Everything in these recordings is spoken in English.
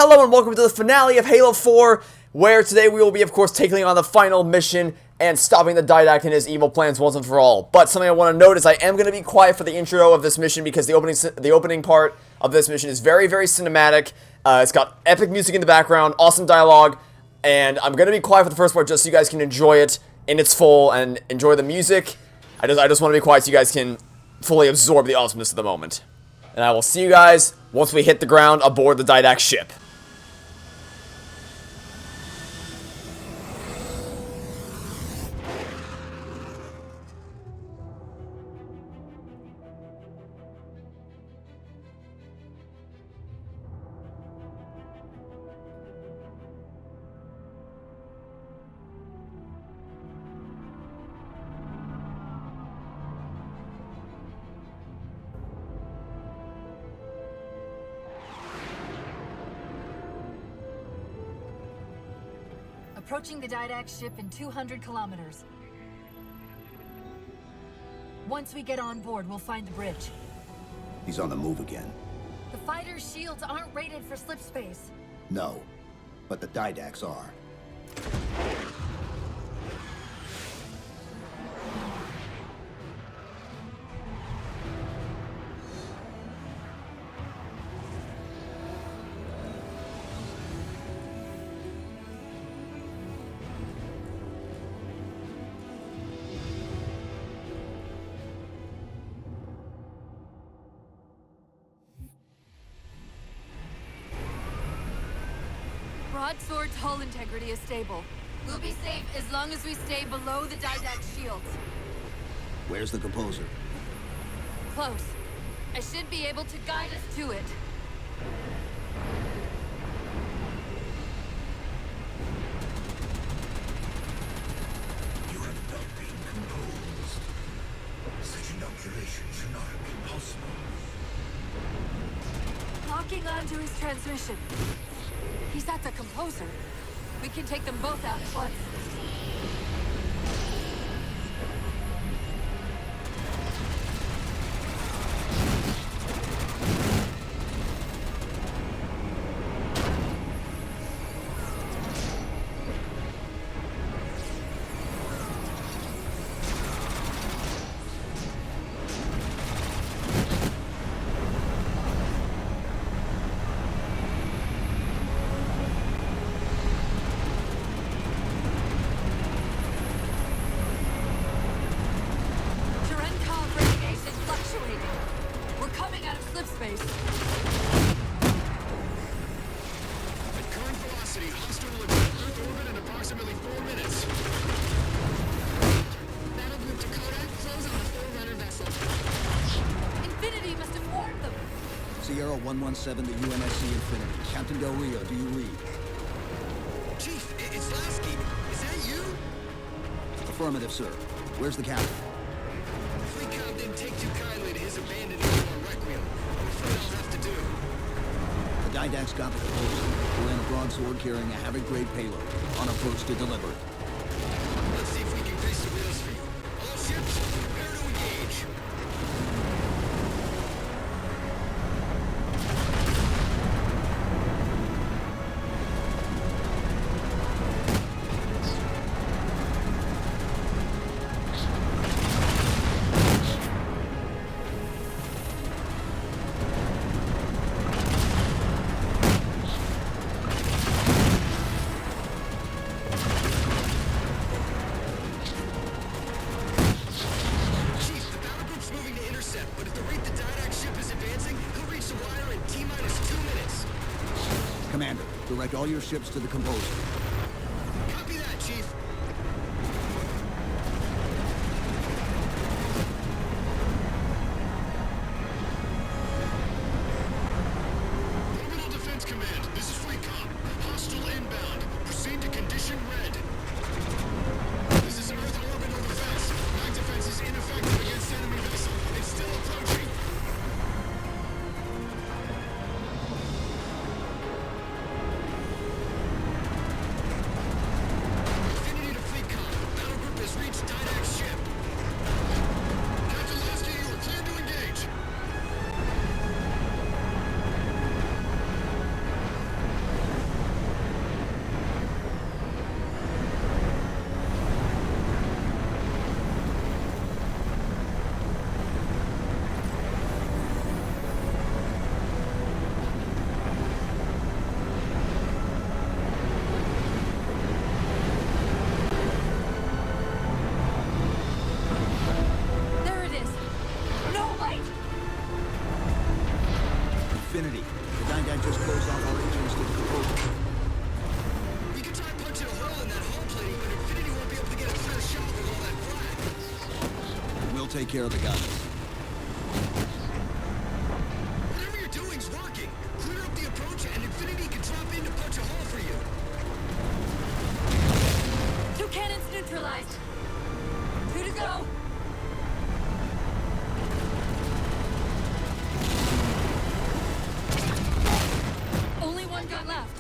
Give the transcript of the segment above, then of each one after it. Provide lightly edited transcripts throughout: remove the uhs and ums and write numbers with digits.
Hello and welcome to the finale of Halo 4, where today we will be, of course, taking on the final mission and stopping the Didact and his evil plans once and for all. But something I want to note is I am going to be quiet for the intro of this mission because the opening part of this mission is very, very cinematic. It's got epic music in the background, awesome dialogue, and I'm going to be quiet for the first part just so you guys can enjoy it in its full and enjoy the music. I just want to be quiet so you guys can fully absorb the awesomeness of the moment. And I will see you guys once we hit the ground aboard the Didact ship. Approaching the Didact ship in 200 kilometers. Once we get on board, we'll find the bridge. He's on the move again. The fighter's shields aren't rated for slip space. No, but the Didacts are. Broadsword's hull integrity is stable. We'll be safe as long as we stay below the Didact shields. Where's the composer? Close. I should be able to guide us to it. You have not been composed. Such inoculation should not have been possible. Locking onto his transmission. He's at the composer. We can take them both out at once. Space. At current velocity, hostile will approach Earth orbit in approximately 4 minutes. Battle Group Dakota, close on the Forerunner vessel. Infinity must have warned them. Sierra 117 to UNSC Infinity. Captain Del Rio, do you read? Chief, it's Lasky. Is that you? Affirmative, sir. Where's the captain? Fleet Cobb didn't take too kindly to his abandoning of our Requiem. I'm afraid I'll have to do. The Didacts got the composer. We're in a broadsword carrying a Havoc-grade payload. On approach to deliver it. Let's see if we can grease the wheels for you. All ships, prepare to engage. But at the rate the Didact ship is advancing, he'll reach the wire in T-minus 2 minutes. Commander, direct all your ships to the composer. Copy that, Chief. Orbital Defense Command, this is Fleet Comm. Hostile inbound. Proceed to condition red. This is an Earth orbit over Vest. Night defense is ineffective against enemy vessel. It's still approaching. Infinity. The Didact just closed off our entrance to the composer. We can try punching a hole in that hull plating, but Infinity won't be able to get a clear shot with all that flak. We'll take care of the guys. Whatever you're doing's working. Clear up the approach, and Infinity can drop in to punch a hole for you. 2 cannons neutralized. 2 to go. Only 1 gun left.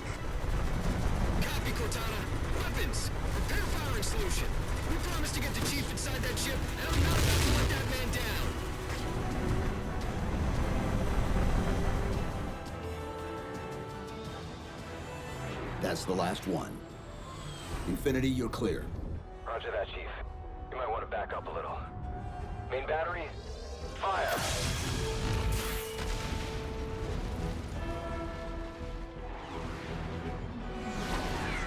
Copy, Cortana. Weapons. Prepare firing solution. We promised to get the Chief inside that ship, and I'm not about to let that man down. That's the last one. Infinity, you're clear. Roger that, Chief. You might want to back up a little. Main battery, fire.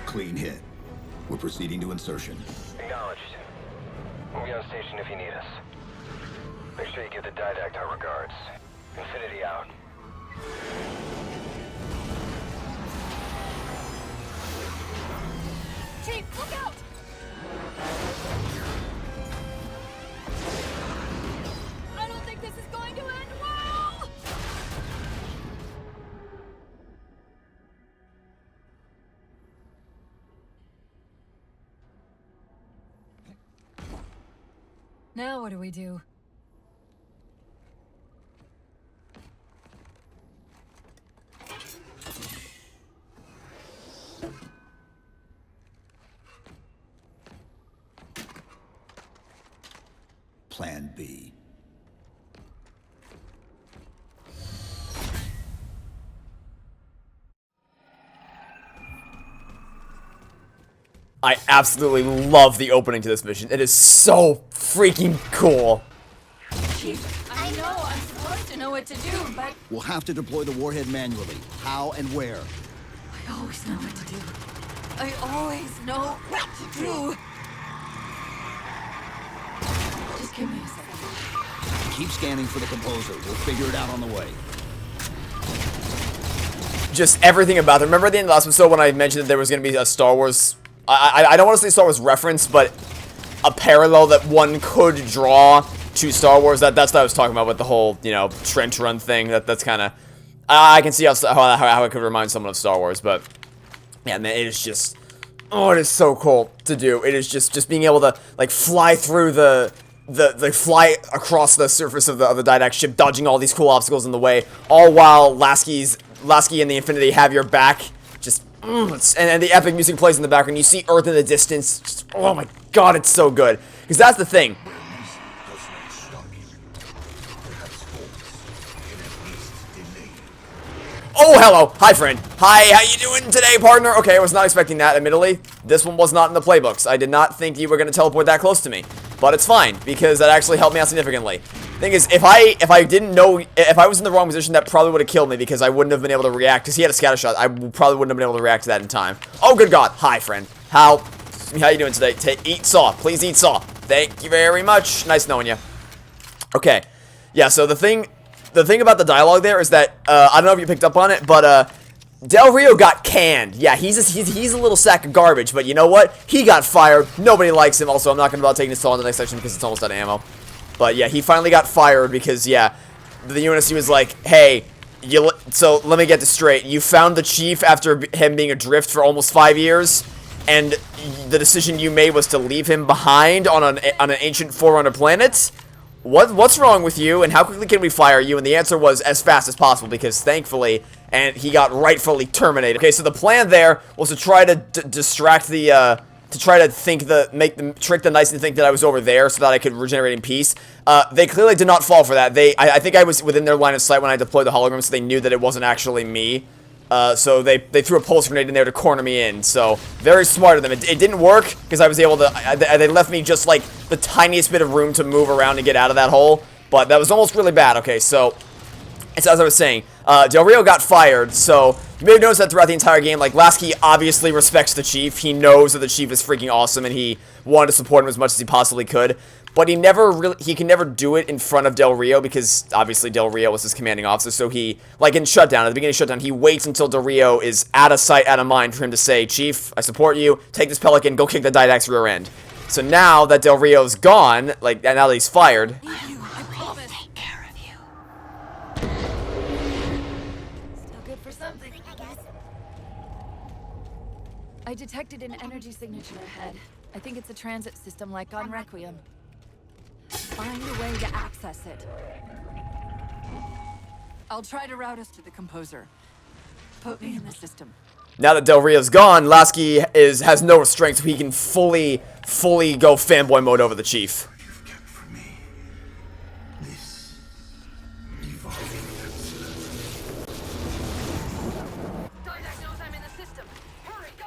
Clean hit. We're proceeding to insertion. Acknowledged. We'll be on station if you need us. Make sure you give the Didact our regards. Infinity out. Chief, look out! I don't think this is going to end well! Now what do we do? Plan B. I absolutely love the opening to this mission. It is so freaking cool. Chief, I know I'm supposed to know what to do, but We'll have to deploy the warhead manually. How and where? I always know what to do. I always know what to do. Just give me a second. Keep scanning for the composer. We'll figure it out on the way. Just everything about it. Remember at the end of the last episode when I mentioned that there was going to be a Star Wars... I don't want to say Star Wars reference, but a parallel that one could draw to Star Wars. That's what I was talking about with the whole, you know, trench run thing. That's kind of... I can see how it could remind someone of Star Wars, but... Yeah, man, it is just... Oh, it is so cool to do. It is just being able to, like, fly through fly across the surface of the Didact ship, dodging all these cool obstacles in the way, all while Lasky and the Infinity have your back. Just, and the epic music plays in the background. You see Earth in the distance. Just, oh my god, it's so good. Because that's the thing. Oh, hello. Hi, friend. Hi, how you doing today, partner? Okay, I was not expecting that, admittedly. This one was not in the playbooks. I did not think you were going to teleport that close to me. But it's fine, because that actually helped me out significantly. Thing is, if I didn't know, if I was in the wrong position, that probably would have killed me, because I wouldn't have been able to react, because he had a scatter shot. I probably wouldn't have been able to react to that in time. Oh, good god. Hi, friend. How you doing today? Eat saw. Please eat saw. Thank you very much. Nice knowing you. Okay. Yeah, so the thing about the dialogue there is that, I don't know if you picked up on it, but, Del Rio got canned. Yeah, he's a little sack of garbage, but you know what? He got fired. Nobody likes him. Also, I'm not going to bother taking this all in the next section because it's almost out of ammo. But yeah, he finally got fired because, yeah, the UNSC was like, hey, so let me get this straight. You found the chief after him being adrift for almost 5 years, and the decision you made was to leave him behind on an ancient Forerunner planet? What's wrong with you, and how quickly can we fire you? And the answer was as fast as possible, because thankfully, and he got rightfully terminated. Okay, so the plan there was to try to distract the, trick the Knights and think that I was over there so that I could regenerate in peace. They clearly did not fall for that. I think I was within their line of sight when I deployed the hologram, so they knew that it wasn't actually me. So they threw a pulse grenade in there to corner me in. So very smart of them. It didn't work because I was able to. They left me just like the tiniest bit of room to move around and get out of that hole. But that was almost really bad. Okay, so as I was saying, Del Rio got fired. So You may have noticed that throughout the entire game, like, Lasky obviously respects the Chief. He knows that the Chief is freaking awesome, and he wanted to support him as much as he possibly could. But he can never do it in front of Del Rio, because obviously Del Rio was his commanding officer, so he, like in Shutdown, at the beginning of Shutdown, he waits until Del Rio is out of sight, out of mind for him to say, Chief, I support you, take this Pelican, go kick the Didact's rear end. So now that Del Rio's gone, like, now that he's fired... I promise. Take care of you. Still good for something, I guess. I detected an energy signature ahead. I think it's a transit system like on Requiem. Find a way to access it. I'll try to route us to the composer. Put me in the system. Now that Del Rio's gone, Lasky has no restraint, so he can fully go fanboy mode over the Chief. You've kept for me this evolving absolute. Didact knows I'm in the system. Hurry, go!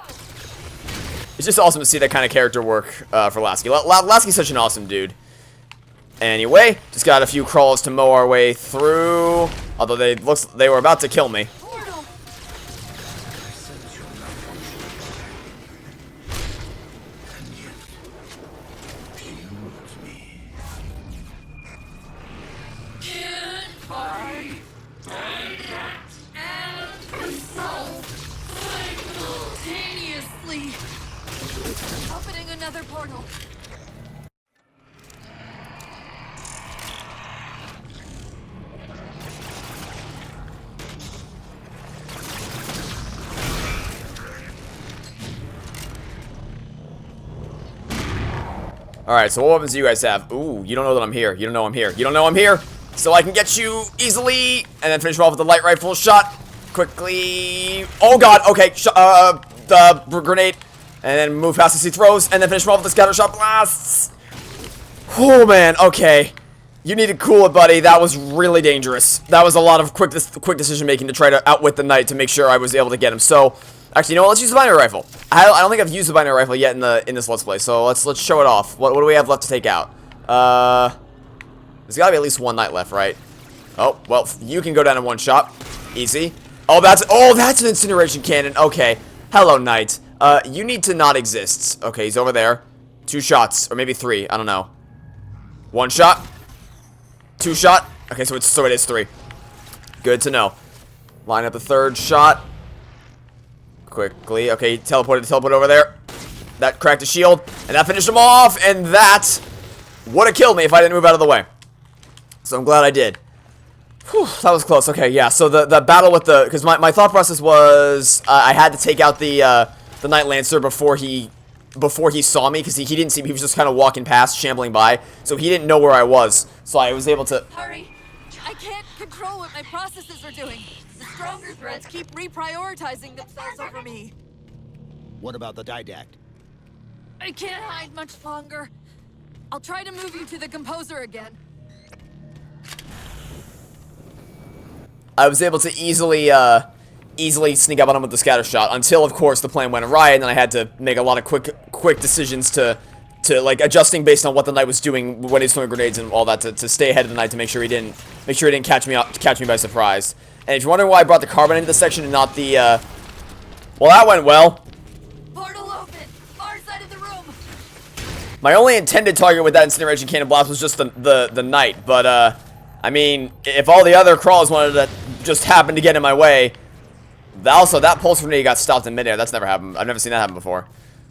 It's just awesome to see that kind of character work for Lasky. Lasky's such an awesome dude. Anyway, just got a few crawls to mow our way through. Although they were about to kill me. Portal! I sense your malfunction. And yet, shield me. Can't find Didact and consult simultaneously. Opening another portal. Alright, so what weapons do you guys have? Ooh, you don't know that I'm here. You don't know I'm here. You don't know I'm here. So I can get you easily, and then finish him off with the light rifle shot. Quickly. Oh god, okay. The grenade. And then move past as he throws, and then finish him off with the scatter shot blasts. Oh man, okay. You need to cool it, buddy. That was really dangerous. That was a lot of quick decision making to try to outwit the knight to make sure I was able to get him. So, actually, you know what? Let's use the binary rifle. I don't think I've used the binary rifle yet in this Let's Play. So let's show it off. What do we have left to take out? There's got to be at least one knight left, right? Oh, well, you can go down in one shot. Easy. Oh, that's an incineration cannon. Okay. Hello, knight. You need to not exist. Okay, he's over there. 2 shots, or maybe 3. I don't know. 1 shot. 2 shot. Okay, so it is 3. Good to know. Line up the 3rd shot. Quickly. Okay, teleport over there. That cracked a shield, and that finished him off, and that would have killed me if I didn't move out of the way. So I'm glad I did. Whew, that was close. Okay, yeah, so the battle with the... Because my thought process was I had to take out the Knight Lancer before he saw me, because he didn't see me. He was just kind of walking past, shambling by, so he didn't know where I was. So I was able to... Hurry! I can't control what my processes are doing. The stronger threats keep reprioritizing themselves over me. What about the Didact? I can't hide much longer. I'll try to move you to the composer again. I was able to easily sneak up on him with the scatter shot until, of course, the plan went awry, and then I had to make a lot of quick decisions to like adjusting based on what the knight was doing when he was throwing grenades and all that to stay ahead of the knight to make sure he didn't catch me by surprise. And if you're wondering why I brought the carbine into this section and not the well, that went well. Portal open, far side of the room. My only intended target with that incineration cannon blast was just the knight, but I mean, if all the other crawls wanted to just happen to get in my way. Also, that pulse grenade got stopped in midair. That's never happened. I've never seen that happen before.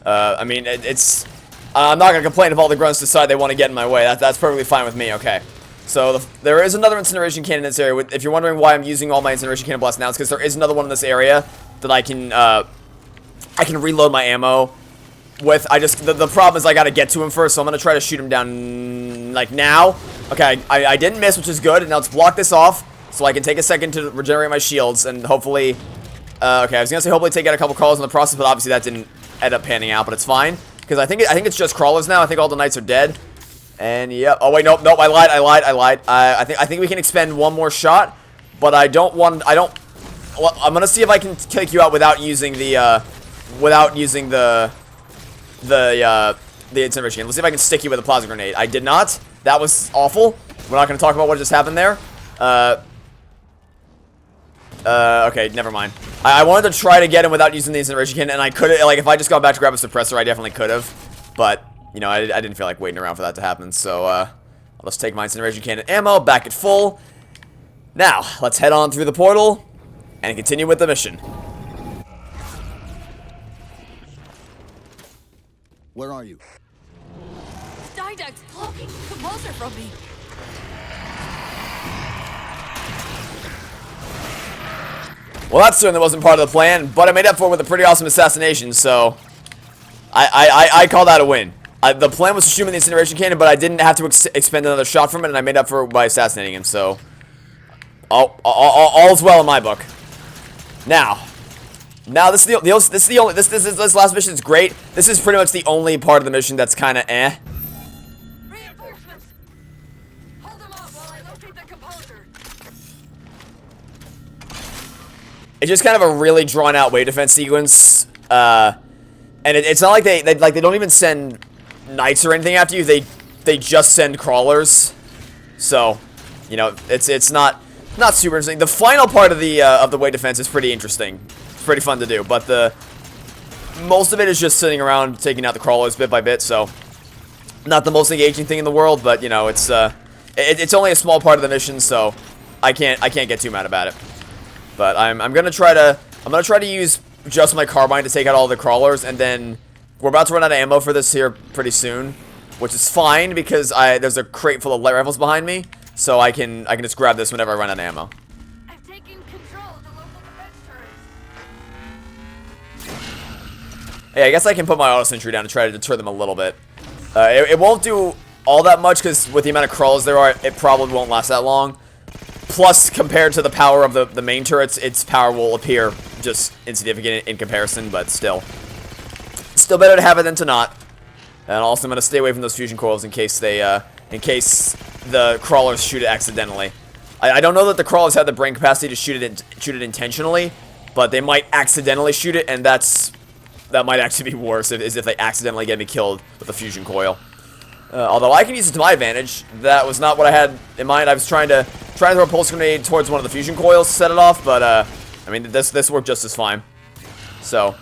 I mean, it's... I'm not going to complain if all the grunts decide they want to get in my way. That's perfectly fine with me, okay. So, there is another incineration cannon in this area. If you're wondering why I'm using all my incineration cannon blasts now, it's because there is another one in this area that I can reload my ammo with. The problem is I got to get to him first, so I'm going to try to shoot him down, like, now. Okay, I didn't miss, which is good, and now let's block this off so I can take a second to regenerate my shields, and hopefully... okay, I was gonna say hopefully take out a couple crawlers in the process, but obviously that didn't end up panning out, but it's fine. Because I think it's just crawlers now. I think all the knights are dead. And, yeah. Oh, wait, nope, I lied. I think we can expend one more shot, but I'm gonna see if I can take you out without using the incineration cannon. Let's see if I can stick you with a plasma grenade. I did not. That was awful. We're not gonna talk about what just happened there. Okay, never mind. I wanted to try to get him without using the incineration cannon, and I couldn't. Like, if I just got back to grab a suppressor, I definitely could have. But, you know, I didn't feel like waiting around for that to happen. So, let's take my incineration cannon ammo, back at full. Now, let's head on through the portal and continue with the mission. Where are you? Didact, blocking compulsor from me. Well, that certainly wasn't part of the plan, but I made up for it with a pretty awesome assassination, so I call that a win. The plan was to shoot him in the incineration cannon, but I didn't have to expend another shot from it, and I made up for it by assassinating him, so all's well in my book. Now this last mission is great. This is pretty much the only part of the mission that's kind of eh. Reinforcements. Hold them off while I locate the compulsor. It's just kind of a really drawn out wave defense sequence, and it's not like they don't even send knights or anything after you. They just send crawlers, so you know it's not super interesting. The final part of the wave defense is pretty interesting. It's pretty fun to do, but most of it is just sitting around taking out the crawlers bit by bit. So not the most engaging thing in the world, but you know it's only a small part of the mission, so I can't get too mad about it. But I'm gonna try to use just my carbine to take out all the crawlers, and then we're about to run out of ammo for this here pretty soon, which is fine because there's a crate full of light rifles behind me, so I can just grab this whenever I run out of ammo. I've taken control of the local defense turrets. Hey, I guess I can put my auto sentry down to try to deter them a little bit. It won't do all that much because with the amount of crawlers there are, it probably won't last that long. Plus, compared to the power of the main turrets, its power will appear just insignificant in comparison, but still better to have it than to not. And also, I'm gonna stay away from those fusion coils in case the crawlers shoot it accidentally. I don't know that the crawlers have the brain capacity to shoot it intentionally, but they might accidentally shoot it, and that might actually be worse if they accidentally get me killed with a fusion coil. Although I can use it to my advantage. That was not what I had in mind. I was trying to throw a pulse grenade towards one of the fusion coils to set it off, but I mean this worked just as fine. So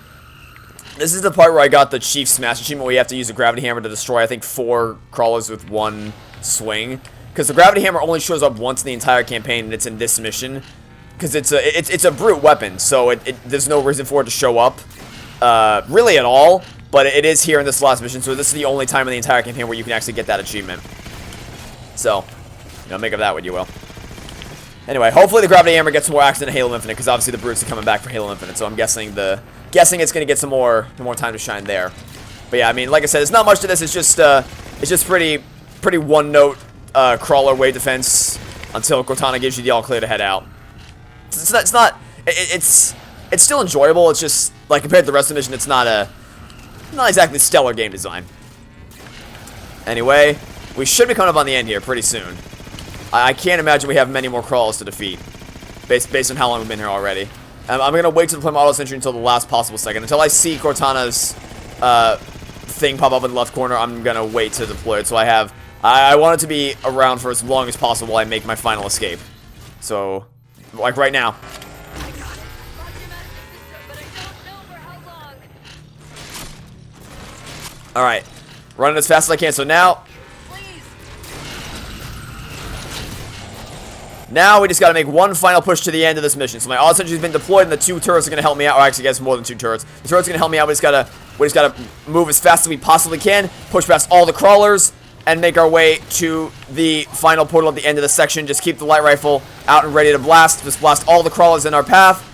this is the part where I got the Chief Smash achievement where you have to use a gravity hammer to destroy, I think, 4 crawlers with one swing. Because the gravity hammer only shows up once in the entire campaign, and it's in this mission. Because it's a brute weapon, so there's no reason for it to show up really at all. But it is here in this last mission, so this is the only time in the entire campaign where you can actually get that achievement. So, you know, make of that what you will. Anyway, hopefully the gravity hammer gets more action in Halo Infinite, because obviously the brutes are coming back for Halo Infinite, so I'm guessing it's gonna get some more time to shine there. But yeah, I mean, like I said, it's not much to this. It's just pretty one-note crawler wave defense until Cortana gives you the all clear to head out. It's still enjoyable. It's just like compared to the rest of the mission, it's not exactly stellar game design. Anyway, we should be coming up on the end here pretty soon. I can't imagine we have many more crawlers to defeat, based on how long we've been here already. I'm gonna wait to deploy my auto sentry until the last possible second. Until I see Cortana's thing pop up in the left corner, I'm gonna wait to deploy it. So I want it to be around for as long as possible while I make my final escape. So, like right now. Alright, running as fast as I can. So now we just gotta make one final push to the end of this mission. So my auto sentry's been deployed, and the 2 turrets are gonna help me out. Or actually, I guess more than 2 turrets. The turret's gonna help me out. We just gotta move as fast as we possibly can, push past all the crawlers, and make our way to the final portal at the end of the section. Just keep the light rifle out and ready to blast. Just blast all the crawlers in our path.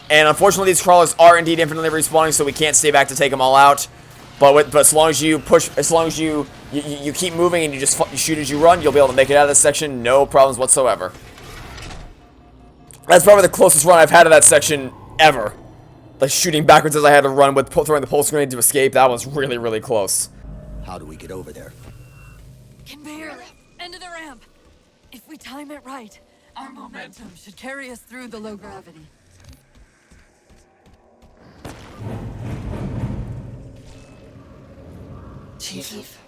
And unfortunately, these crawlers are indeed infinitely respawning, so we can't stay back to take them all out. But as long as you push, as long as you keep moving and you shoot as you run, you'll be able to make it out of this section, no problems whatsoever. That's probably the closest run I've had to that section ever. Like shooting backwards as I had to run with throwing the pulse grenade to escape. That was really, really close. How do we get over there? Can barely. End of the ramp. If we time it right, our momentum should carry us through the low gravity. Chief,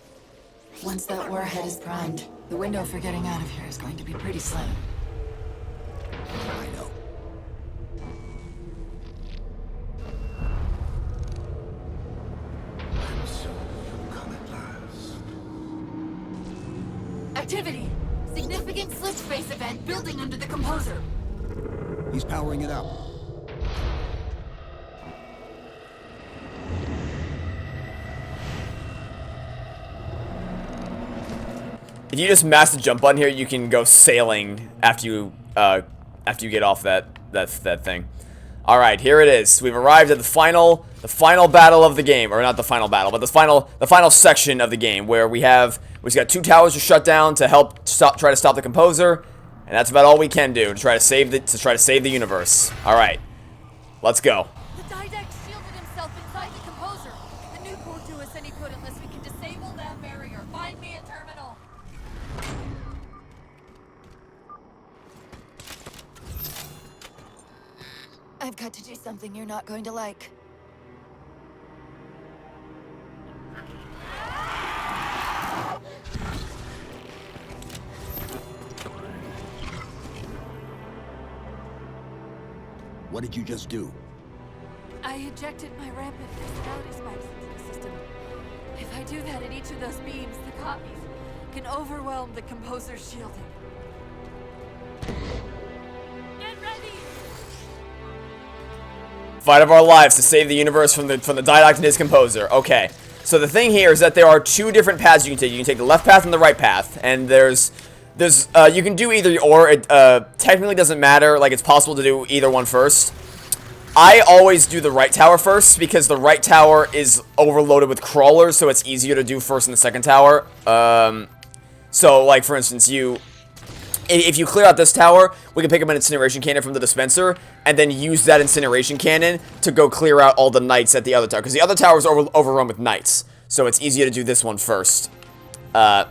once that warhead is primed, the window for getting out of here is going to be pretty slim. I know. Significant slip space event building under the composer. He's powering it up. If you just mash the jump button here, you can go sailing after you get off that thing. All right, here it is. We've arrived at the final battle of the game, or not the final battle, but the final section of the game where we've got 2 towers to shut down to help try to stop the composer, and that's about all we can do to try to save the universe. All right, let's go. The Didact shielded himself inside the composer. The nuke won't do us any good unless we can disable that barrier. Find me a terminal. I've got to do something you're not going to like. What did you just do? I ejected my rampant personality spikes into the system. If I do that in each of those beams, the copies can overwhelm the composer's shielding. Get ready! Fight of our lives to save the universe from the Didact and his composer. Okay, so the thing here is that there are 2 different paths you can take. You can take the left path and the right path, and you can do either or. It technically doesn't matter. Like, it's possible to do either one first. I always do the right tower first because the right tower is overloaded with crawlers, so it's easier to do first in the second tower. So, like, for instance, if you clear out this tower, we can pick up an incineration cannon from the dispenser, and then use that incineration cannon to go clear out all the knights at the other tower, because the other tower is overrun with knights, so it's easier to do this one first, and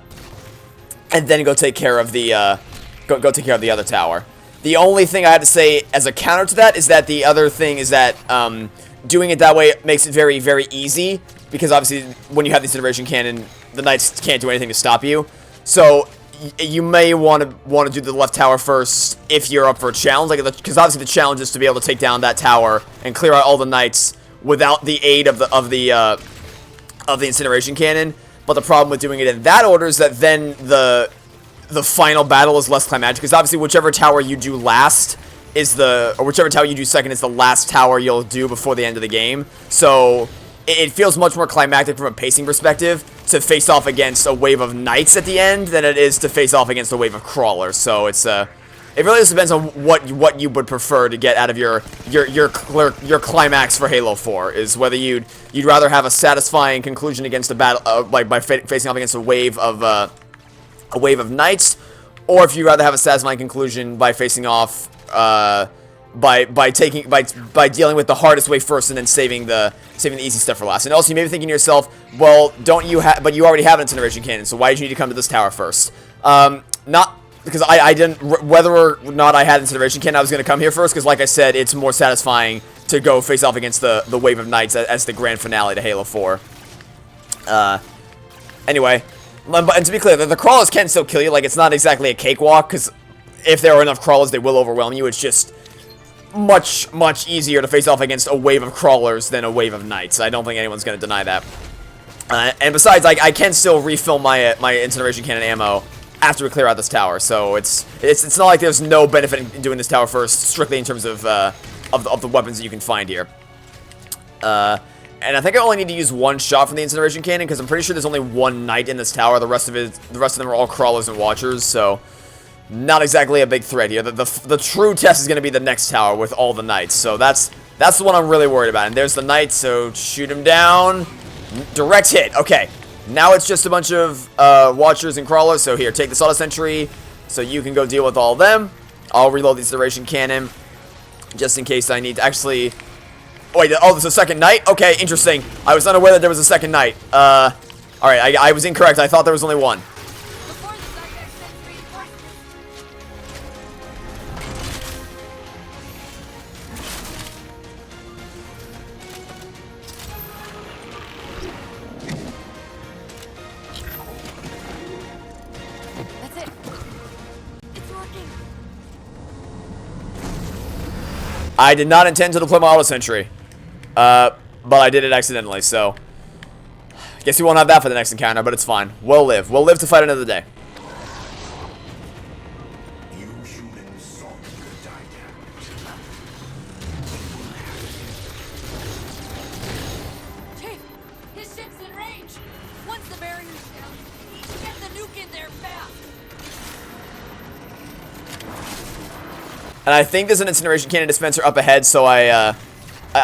then go take care of the other tower. The only thing I have to say as a counter to that is that the other thing is that doing it that way makes it very, very easy, because obviously when you have the incineration cannon, the knights can't do anything to stop you. So you may want to do the left tower first if you're up for a challenge, like, because obviously the challenge is to be able to take down that tower and clear out all the knights without the aid of the incineration cannon. But the problem with doing it in that order is that then the final battle is less climactic, because obviously whichever tower you do last or whichever tower you do second is the last tower you'll do before the end of the game. So it feels much more climactic from a pacing perspective to face off against a wave of knights at the end than it is to face off against a wave of crawlers. So it really just depends on what you would prefer to get out of your climax for Halo 4, is whether you'd rather have a satisfying conclusion against a battle by facing off against a wave of knights, or if you'd rather have a satisfying conclusion by facing off by dealing with the hardest way first and then saving the easy stuff for last. And also, you may be thinking to yourself, well, but you already have an incineration cannon, so why did you need to come to this tower first? Not because I didn't, whether or not I had incineration cannon, I was going to come here first, because like I said, it's more satisfying to go face off against the wave of knights as the grand finale to Halo 4. Anyway, and to be clear, the crawlers can still kill you. Like, it's not exactly a cakewalk, because if there are enough crawlers, they will overwhelm you. It's just much, much easier to face off against a wave of crawlers than a wave of knights. I don't think anyone's going to deny that. And besides, I can still refill my incineration cannon ammo after we clear out this tower. So it's not like there's no benefit in doing this tower first, strictly in terms of the weapons that you can find here. And I think I only need to use 1 shot from the incineration cannon, because I'm pretty sure there's only 1 knight in this tower. The rest of them are all crawlers and watchers, so not exactly a big threat here. The true test is going to be the next tower with all the knights, so that's the one I'm really worried about. And there's the knight, so shoot him down. Direct hit. Okay, now it's just a bunch of watchers and crawlers. So here, take this auto sentry, so you can go deal with all of them. I'll reload the incineration cannon just in case I need to actually. Wait, oh, there's a second knight? Okay, interesting. I was unaware that there was a second knight. Alright, I was incorrect. I thought there was only 1. Before the Didact sends reinforcements. That's it. It's working. I did not intend to deploy my auto sentry. But I did it accidentally, so guess we won't have that for the next encounter, but it's fine. We'll live. We'll live to fight another day. And I think there's an incineration cannon dispenser up ahead, so I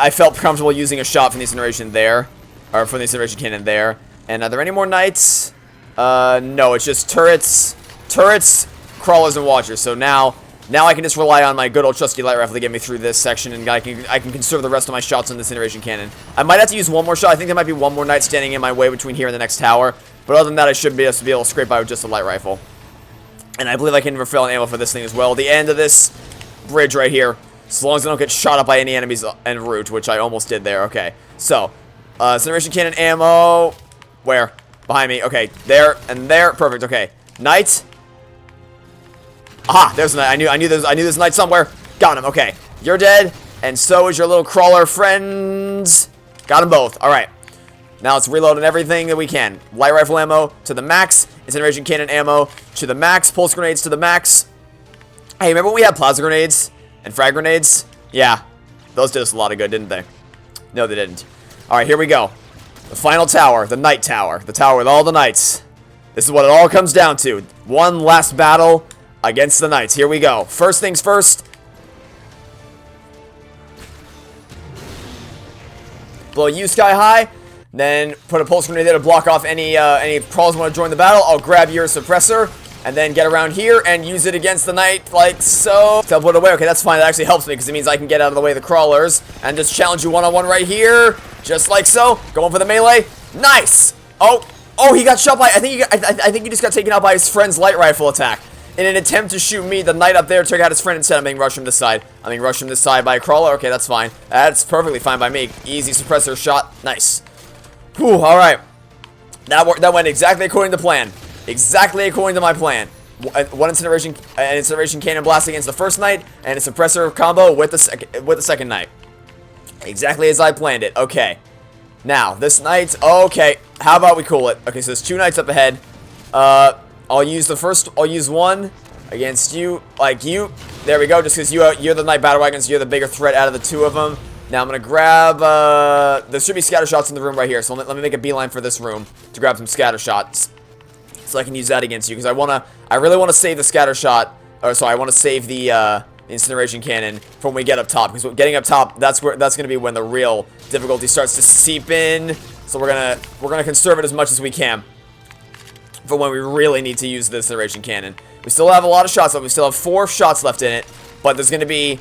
felt comfortable using a shot from the incineration there. Or from the incineration cannon there. And are there any more knights? No, it's just turrets, crawlers, and watchers. So now I can just rely on my good old trusty light rifle to get me through this section, and I can conserve the rest of my shots on this incineration cannon. I might have to use one more shot. I think there might be one more knight standing in my way between here and the next tower. But other than that, I should be able to scrape by with just a light rifle. And I believe I can refill ammo for this thing as well. The end of this bridge right here, as long as I don't get shot up by any enemies en route, which I almost did there. Okay, so incineration cannon ammo. Where? Behind me. Okay, there and there. Perfect. Okay, knight. Aha, there's a knight. I knew there's a knight somewhere. Got him. Okay, you're dead, and so is your little crawler friends. Got them both. All right. Now let's reload everything that we can. Light rifle ammo to the max. Incineration cannon ammo to the max. Pulse grenades to the max. Hey, remember when we had plasma grenades and frag grenades? Yeah, those did us a lot of good, didn't they? No, they didn't. All right, here we go. The final tower, the Night Tower. The tower with all the knights. This is what it all comes down to. One last battle against the knights. Here we go. First things first. Blow you sky high. Then put a pulse grenade there to block off any crawlers who want to join the battle. I'll grab your suppressor. And then get around here and use it against the knight like so. Teleport away. Okay, that's fine. That actually helps me because it means I can get out of the way of the crawlers. And just challenge you one-on-one right here. Just like so. Going for the melee. Nice. Oh, he got shot by... I think he just got taken out by his friend's light rifle attack. In an attempt to shoot me, the knight up there took out his friend instead. I'm being rushed from this side. By a crawler. Okay, that's fine. That's perfectly fine by me. Easy suppressor shot. Nice. Whew, alright. That went exactly according to plan. Exactly according to my plan. One incineration cannon blast against the first knight, and a suppressor combo with the second knight. Exactly as I planned it. Okay. Now, this knight, okay. How about we cool it? Okay, so there's two knights up ahead. I'll use one against you, like you. There we go, just because you're the knight battle wagon, so you're the bigger threat out of the two of them. Now I'm gonna grab, there should be scatter shots in the room right here, so let me make a beeline for this room to grab some scatter shots. So I can use that against you, because I really want to save the scatter shot, or sorry, I want to save the incineration cannon for when we get up top, because getting up top, that's gonna be when the real difficulty starts to seep in. So we're gonna conserve it as much as we can for when we really need to use the incineration cannon. We still have a lot of shots left. We still have 4 shots left in it, but there's gonna be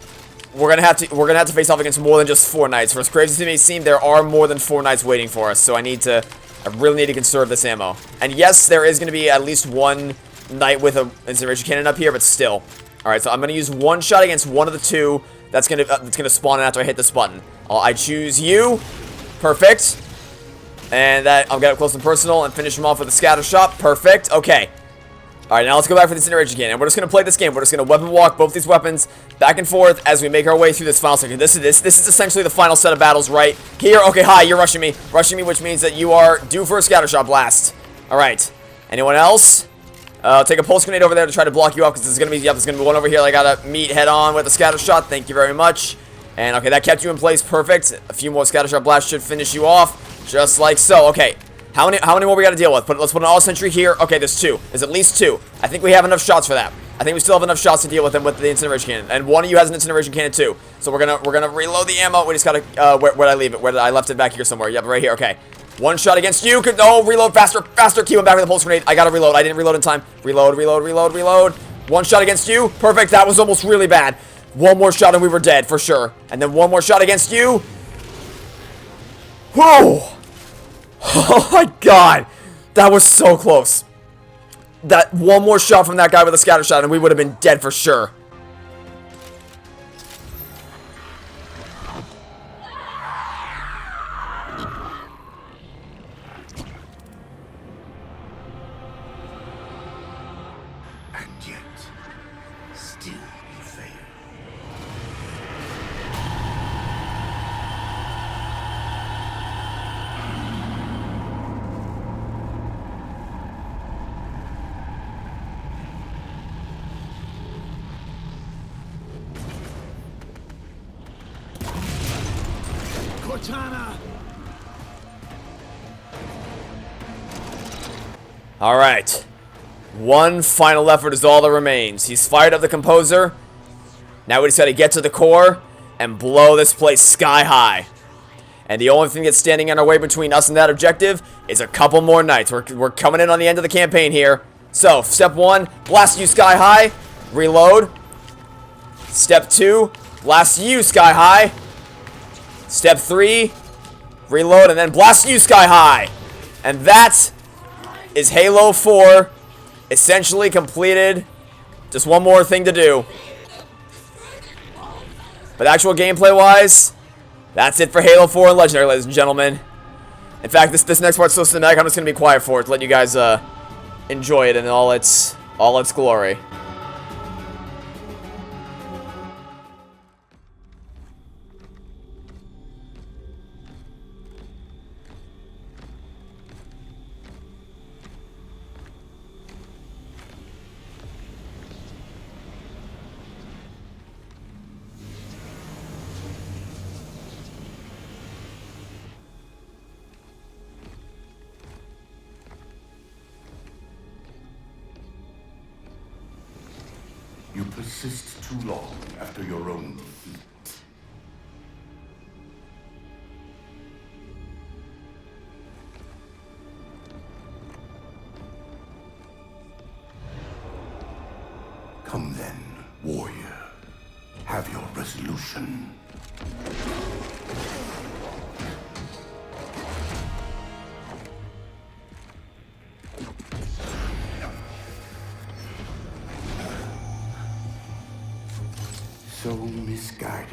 we're gonna have to face off against more than just 4 knights. For as crazy as it may seem, there are more than 4 knights waiting for us. So I really need to conserve this ammo. And yes, there is going to be at least one knight with an incineration cannon up here, but still. Alright, so I'm going to use one shot against one of the 2 that's going to spawn after I hit this button. I choose you. Perfect. And I'll get up close and personal and finish him off with a scatter shot. Perfect. Okay. Alright, now let's go back for the incineration cannon. We're just going to play this game. We're just going to weapon walk both these weapons back and forth as we make our way through this final section. This is essentially the final set of battles right here. Okay, hi, you're rushing me. Rushing me, which means that you are due for a scatter shot blast. Alright. Anyone else? Take a pulse grenade over there to try to block you off, because there's going to be one over here that I got to meet head on with a scatter shot. Thank you very much. And okay, that kept you in place. Perfect. A few more scatter shot blasts should finish you off. Just like so. Okay. How many more we got to deal with? Let's put an all-sentry here. Okay, there's 2. There's at least 2. I think we have enough shots for that. I think we still have enough shots to deal with them with the incineration cannon. And one of you has an incineration cannon too. So we're gonna reload the ammo. We just gotta where did I leave it? Where did I left it back here somewhere? Yep, right here. Okay. One shot against you. Oh, reload faster. Keep him back with the pulse grenade. I gotta reload. I didn't reload in time. Reload. One shot against you. Perfect. That was almost really bad. One more shot and we were dead for sure. And then one more shot against you. Whoa. Oh my god. That was so close. That one more shot from that guy with a scatter shot and we would have been dead for sure. And yet, still you fail. Cortana! Alright. One final effort is all that remains. He's fired up the composer. Now we just gotta get to the core and blow this place sky high. And the only thing that's standing in our way between us and that objective is a couple more nights. We're coming in on the end of the campaign here. So, step 1, blast you sky high. Reload. Step 2, blast you sky high. Step 3, reload and then blast you sky high. And that is Halo 4 essentially completed. Just one more thing to do. But actual gameplay-wise, that's it for Halo 4 and Legendary, ladies and gentlemen. In fact, this next part's so cinematic, I'm just gonna be quiet for it to let you guys enjoy it in all its glory. You persist too long after your own defeat. Come then, warrior. Have your resolution. So misguided.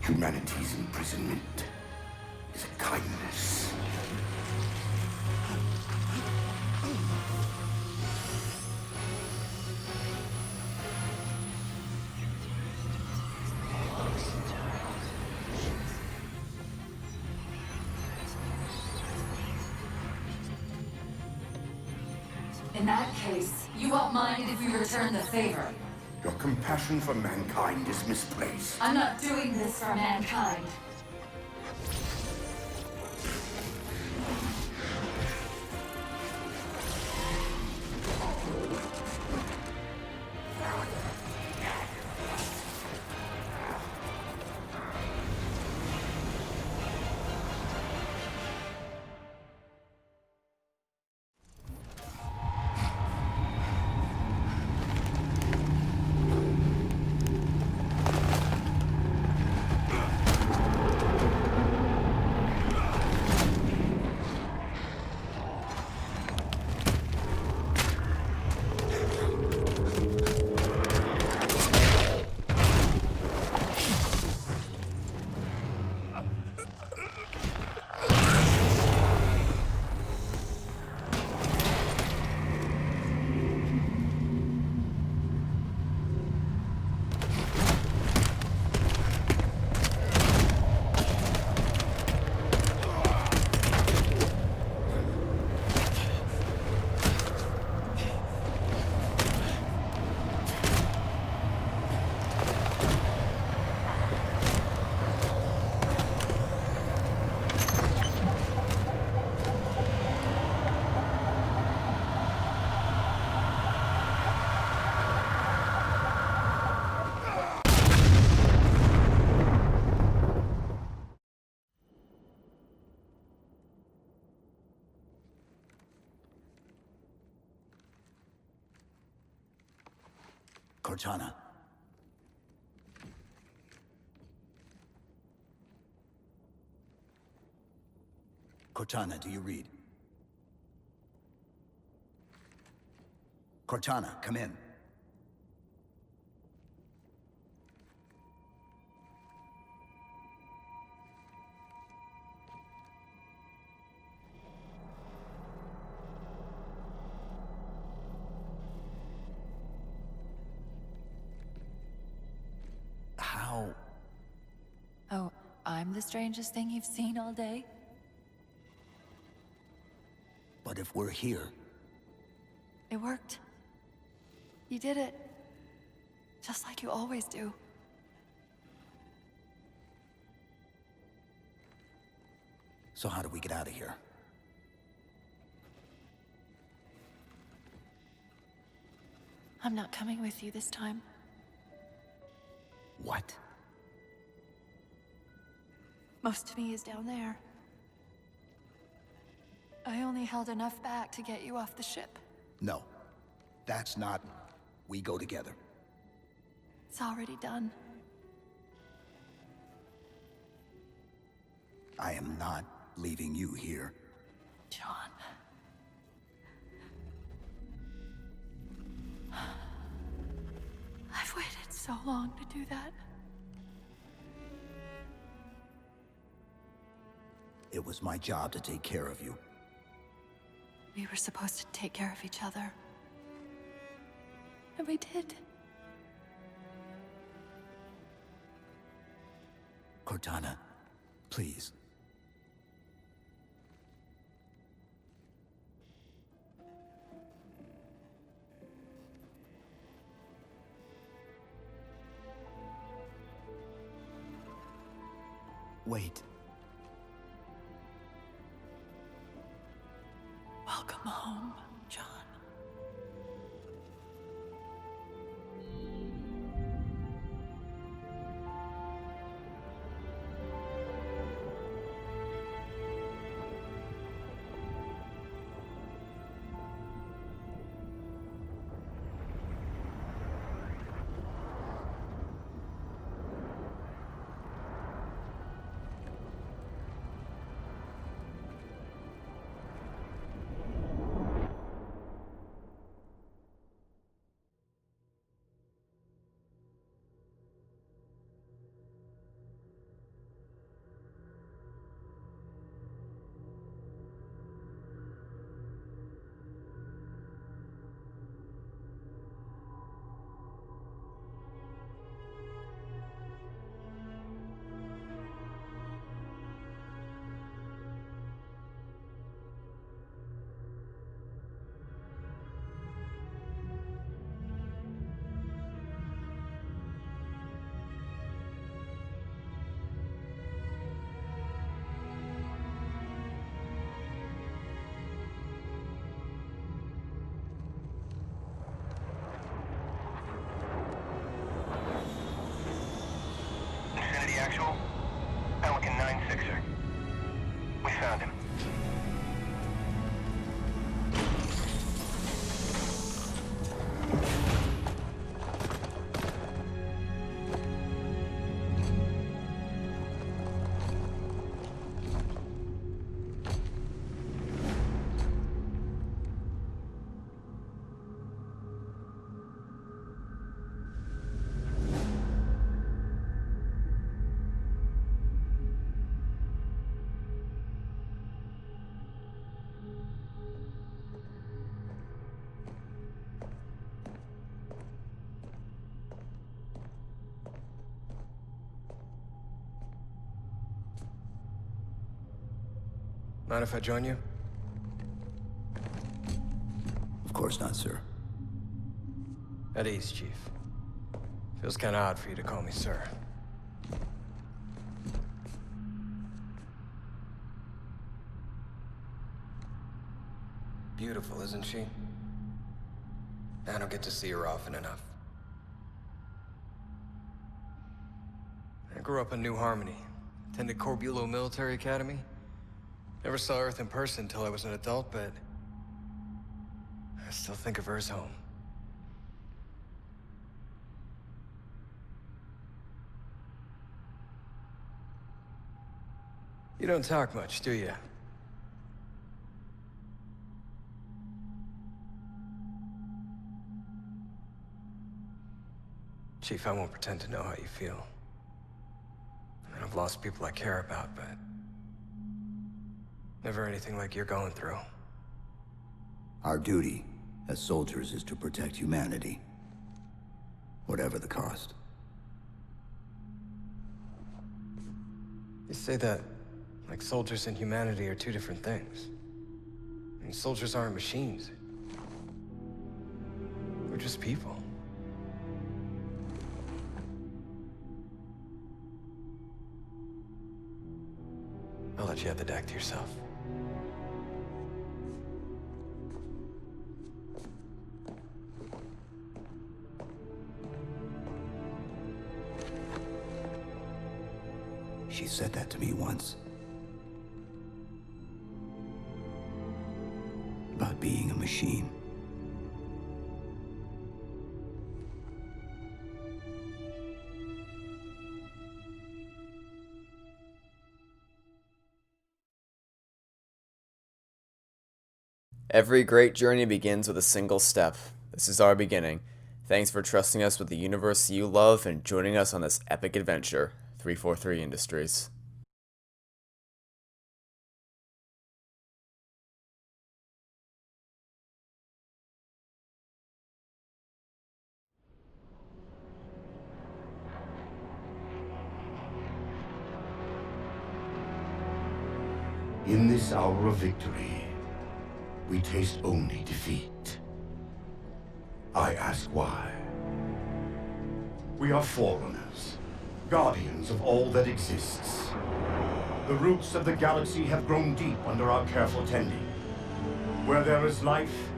Humanity's imprisonment is a kindness. In that case, you won't mind if we return the favor. Your compassion for mankind is misplaced. I'm not doing this for mankind. Cortana. Cortana, do you read? Cortana, come in. How? Oh, I'm the strangest thing you've seen all day? But if we're here, It worked. You did it. Just like you always do. So how do we get out of here? I'm not coming with you this time. What? Most of me is down there. I only held enough back to get you off the ship. No. That's not... We go together. It's already done. I am not leaving you here. John. I've waited so long to do that. It was my job to take care of you. We were supposed to take care of each other. And we did. Cortana, please. Wait. Welcome home, John. Actual? Pelican 9-6er. We found him. Mind if I join you? Of course not, sir. At ease, Chief. Feels kinda odd for you to call me sir. Beautiful, isn't she? I don't get to see her often enough. I grew up in New Harmony. Attended Corbulo Military Academy. Never saw Earth in person until I was an adult, but I still think of her as home. You don't talk much, do you? Chief, I won't pretend to know how you feel. I mean, I've lost people I care about, but never anything like you're going through. Our duty as soldiers is to protect humanity, whatever the cost. You say that like soldiers and humanity are two different things. I mean, soldiers aren't machines. We're just people. I'll let you have the deck to yourself. She said that to me once. About being a machine. Every great journey begins with a single step. This is our beginning. Thanks for trusting us with the universe you love and joining us on this epic adventure. 343 Industries. In this hour of victory, we taste only defeat. I ask why. We are Forerunners, guardians of all that exists. The roots of the galaxy have grown deep under our careful tending. Where there is life,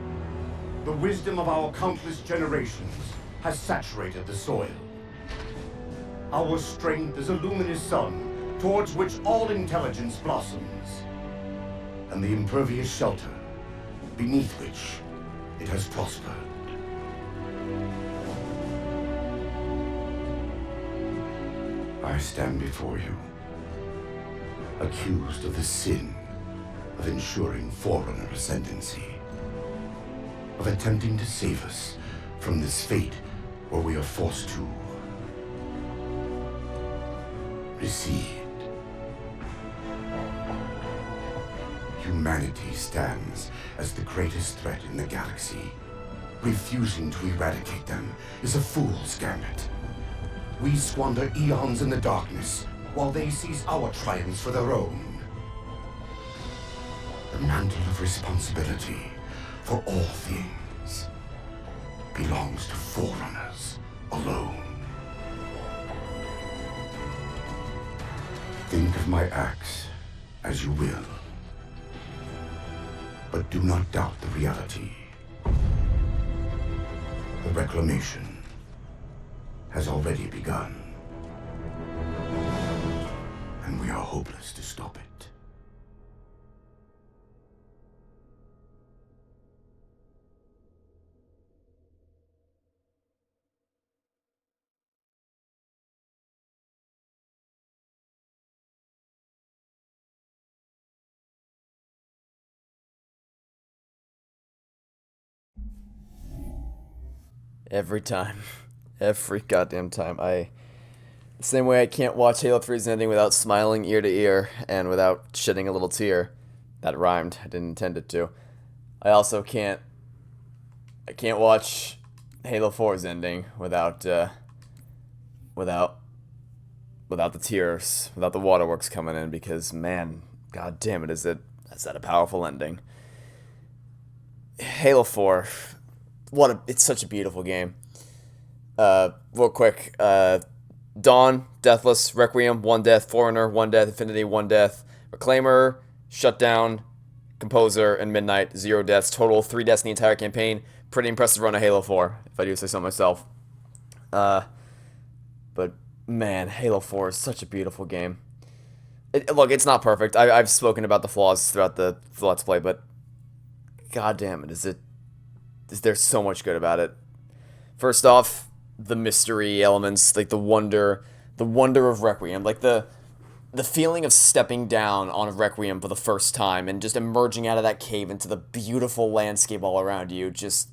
the wisdom of our countless generations has saturated the soil. Our strength is a luminous sun towards which all intelligence blossoms, and the impervious shelter beneath which it has prospered. I stand before you, accused of the sin of ensuring Forerunner ascendancy, of attempting to save us from this fate where we are forced to recede. Humanity stands as the greatest threat in the galaxy. Refusing to eradicate them is a fool's gambit. We squander eons in the darkness, while they seize our triumphs for their own. The mantle of responsibility for all things belongs to Forerunners alone. Think of my acts as you will, but do not doubt the reality. The reclamation has already begun, and we are hopeless to stop it. Every time. Every goddamn time. Same way I can't watch Halo 3's ending without smiling ear to ear and without shedding a little tear. That rhymed. I didn't intend it to. I also can't watch Halo 4's ending without the tears, without the waterworks coming in, because man, god damn it, is that a powerful ending. Halo 4, it's such a beautiful game. Real quick, Dawn, Deathless, Requiem, 1 death, Forerunner, 1 death, Infinity, 1 death, Reclaimer, Shutdown, Composer, and Midnight, 0 deaths, total 3 deaths in the entire campaign. Pretty impressive run of Halo 4, if I do say so myself. But man, Halo 4 is such a beautiful game. Look, it's not perfect. I've spoken about the flaws throughout the Let's Play, but god damn it, is there so much good about it. First off, the mystery elements, like the wonder of Requiem, like the feeling of stepping down on Requiem for the first time and just emerging out of that cave into the beautiful landscape all around you, just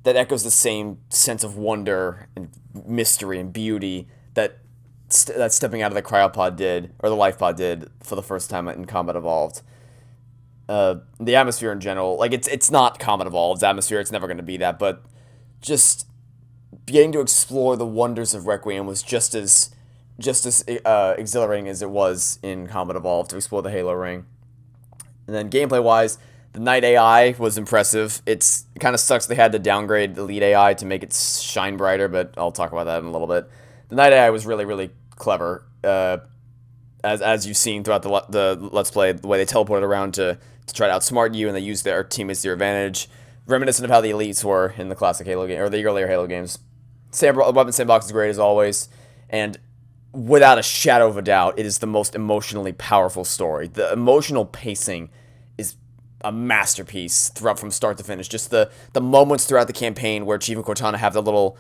that echoes the same sense of wonder and mystery and beauty that stepping out of the cryopod did, or the life pod did, for the first time in Combat Evolved. The atmosphere in general, like it's not Combat Evolved's atmosphere, it's never going to be that, but just getting to explore the wonders of Requiem was just as exhilarating as it was in Combat Evolved to explore the Halo ring. And then gameplay-wise, the Knight AI was impressive. It kind of sucks they had to downgrade the lead AI to make it shine brighter, but I'll talk about that in a little bit. The Knight AI was really, really clever. as you've seen throughout the Let's Play, the way they teleported around to try to outsmart you, and they use their teammates to their advantage, reminiscent of how the elites were in the classic Halo game, or the earlier Halo games. Weapon Sandbox is great as always, and without a shadow of a doubt, it is the most emotionally powerful story. The emotional pacing is a masterpiece throughout from start to finish. Just the moments throughout the campaign where Chief and Cortana have the little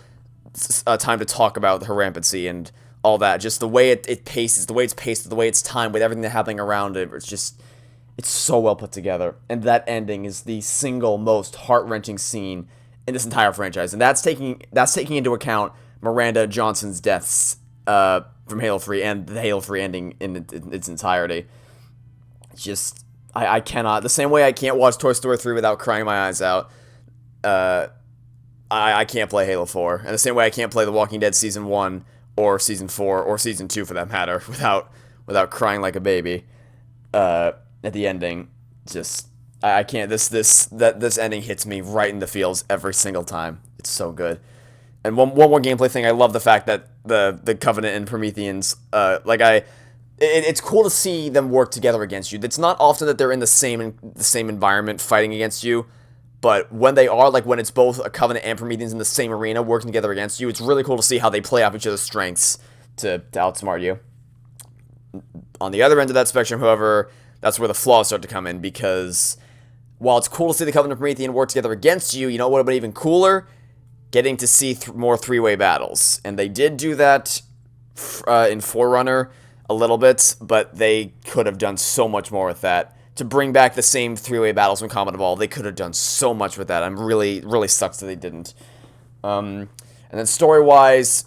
time to talk about her rampancy and all that. Just the way it paces, the way it's paced, the way it's timed with everything that's happening around it. It's so well put together. And that ending is the single most heart-wrenching scene in this entire franchise. And that's taking into account Miranda Johnson's deaths from Halo 3 and the Halo 3 ending in its entirety. Just, I cannot, the same way I can't watch Toy Story 3 without crying my eyes out, I can't play Halo 4. And the same way I can't play The Walking Dead Season 1 or Season 4 or Season 2 for that matter without crying like a baby at the ending. Just, I can't, this ending hits me right in the feels every single time. It's so good. And one more gameplay thing, I love the fact that the Covenant and Prometheans, it's cool to see them work together against you. It's not often that they're in the same environment fighting against you, but when they are, like when it's both a Covenant and Prometheans in the same arena working together against you, it's really cool to see how they play off each other's strengths to outsmart you. On the other end of that spectrum, however, that's where the flaws start to come in, because while it's cool to see the Covenant and Promethean work together against you, you know what would have been even cooler? Getting to see more three-way battles. And they did do that in Forerunner a little bit, but they could have done so much more with that. To bring back the same three-way battles from Combat Evolved, they could have done so much with that. I'm really sucks that they didn't. And then story-wise,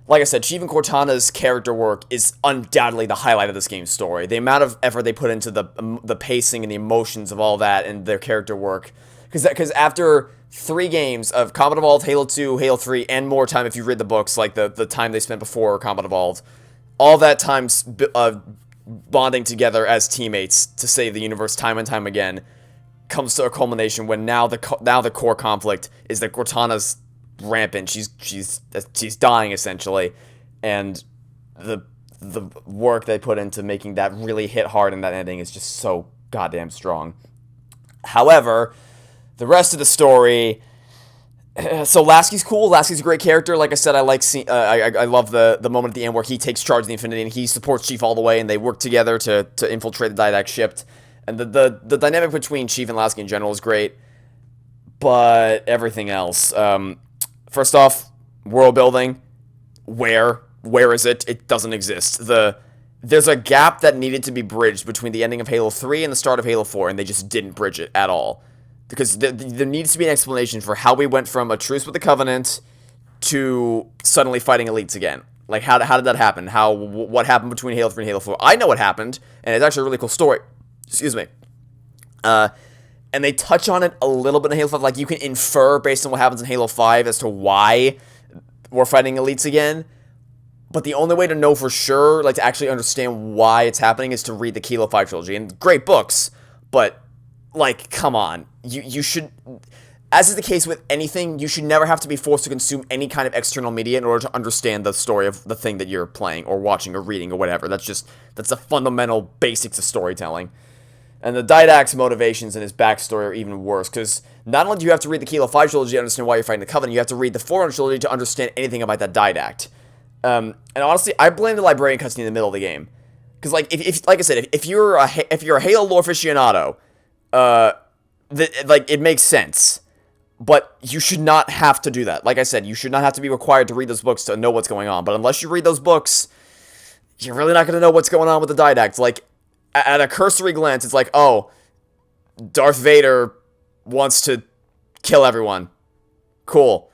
like I said, Chief and Cortana's character work is undoubtedly the highlight of this game's story. The amount of effort they put into the pacing and the emotions of all that and their character work. Because after 3 games of Combat Evolved, Halo 2, Halo 3, and more time if you read the books, like the time they spent before Combat Evolved, all that time bonding together as teammates to save the universe time and time again comes to a culmination when now the core conflict is that Cortana's rampant. She's dying essentially, and the work they put into making that really hit hard in that ending is just so goddamn strong. However, the rest of the story, so Lasky's cool. Lasky's a great character. Like I said, I love the moment at the end where he takes charge of the Infinity and he supports Chief all the way, and they work together to infiltrate the Didact ship. And the dynamic between Chief and Lasky in general is great, but everything else. First off, world building. Where is it? It doesn't exist. There's a gap that needed to be bridged between the ending of Halo 3 and the start of Halo 4, and they just didn't bridge it at all. Because there needs to be an explanation for how we went from a truce with the Covenant to suddenly fighting elites again. Like, how did that happen? What happened between Halo 3 and Halo 4? I know what happened, and it's actually a really cool story. Excuse me. And they touch on it a little bit in Halo 5. Like, you can infer based on what happens in Halo 5 as to why we're fighting elites again. But the only way to know for sure, like to actually understand why it's happening, is to read the Halo 5 trilogy. And great books, but, like, come on. You should, as is the case with anything, you should never have to be forced to consume any kind of external media in order to understand the story of the thing that you're playing or watching or reading or whatever. That's the fundamental basics of storytelling. And the Didact's motivations and his backstory are even worse, because not only do you have to read the Halo 5 trilogy to understand why you're fighting the Covenant, you have to read the Forerunner trilogy to understand anything about that Didact. And honestly, I blame the librarian cutscene in the middle of the game. Because, like, if like I said, if you're a Halo lore aficionado, it makes sense, but you should not have to do that. Like I said, you should not have to be required to read those books to know what's going on. But unless you read those books, you're really not going to know what's going on with the Didact. Like, at a cursory glance, it's like, oh, Darth Vader wants to kill everyone. Cool.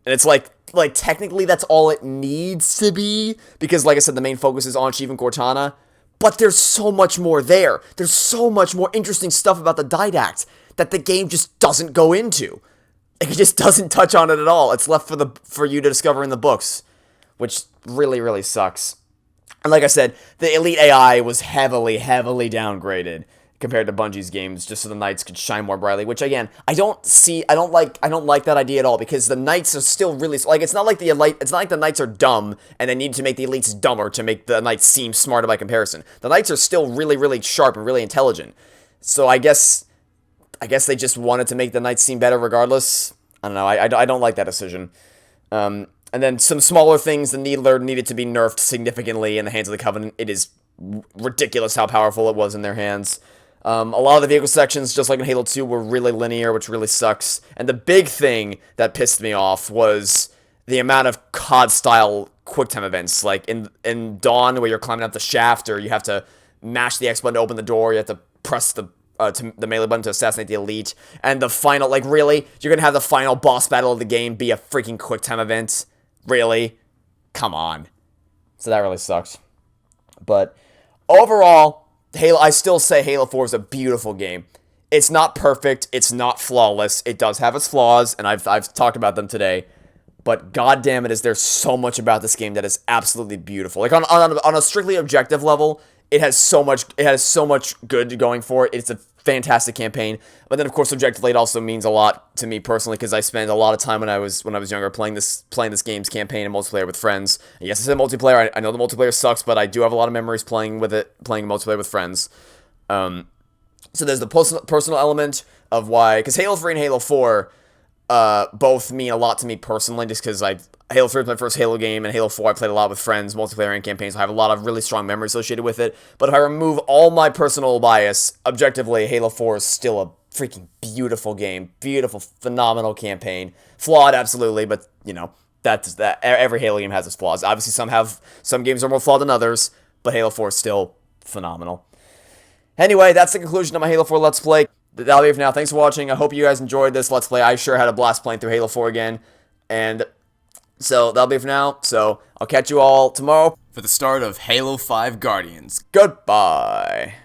And it's like technically that's all it needs to be, because like I said, the main focus is on Chief and Cortana. But there's so much more there. There's so much more interesting stuff about the Didact that the game just doesn't go into. It just doesn't touch on it at all. It's left for you to discover in the books, which really, really sucks. And like I said, the Elite AI was heavily, heavily downgraded. compared to Bungie's games, just so the knights could shine more brightly, which again, I don't like that idea at all, because the knights are still really, like, it's not like the knights are dumb, and they need to make the elites dumber to make the knights seem smarter by comparison. The knights are still really, really sharp and really intelligent, so I guess they just wanted to make the knights seem better regardless. I don't know, I don't like that decision. And then some smaller things, the Needler needed to be nerfed significantly in the hands of the Covenant. It is ridiculous how powerful it was in their hands. A lot of the vehicle sections, just like in Halo 2, were really linear, which really sucks. And the big thing that pissed me off was the amount of COD-style QuickTime events. Like in Dawn, where you're climbing up the shaft, or you have to mash the X button to open the door, you have to press the melee button to assassinate the elite. And the final, like, really? You're gonna have the final boss battle of the game be a freaking QuickTime event? Really? Come on. So that really sucks. But overall, I still say Halo 4 is a beautiful game. It's not perfect, it's not flawless, it does have its flaws, and I've talked about them today, but goddamn it, is there so much about this game that is absolutely beautiful. Like, on a strictly objective level, it has so much good going for it. It's a fantastic campaign, but then of course objectively it also means a lot to me personally, because I spent a lot of time when I was younger playing this game's campaign and multiplayer with friends. And yes, I said multiplayer. I know the multiplayer sucks, but I do have a lot of memories playing multiplayer with friends. So there's the personal element of why, because Halo 3 and Halo 4 both mean a lot to me personally, just because Halo 3 was my first Halo game, and Halo 4 I played a lot with friends, multiplayer and campaigns, so I have a lot of really strong memories associated with it. But if I remove all my personal bias, objectively, Halo 4 is still a freaking beautiful game. Beautiful, phenomenal campaign. Flawed, absolutely, but, you know, that's that. Every Halo game has its flaws. Obviously, some games are more flawed than others, but Halo 4 is still phenomenal. Anyway, that's the conclusion of my Halo 4 Let's Play. That'll be it for now. Thanks for watching. I hope you guys enjoyed this Let's Play. I sure had a blast playing through Halo 4 again. And so that'll be it for now. So I'll catch you all tomorrow for the start of Halo 5 Guardians. Goodbye.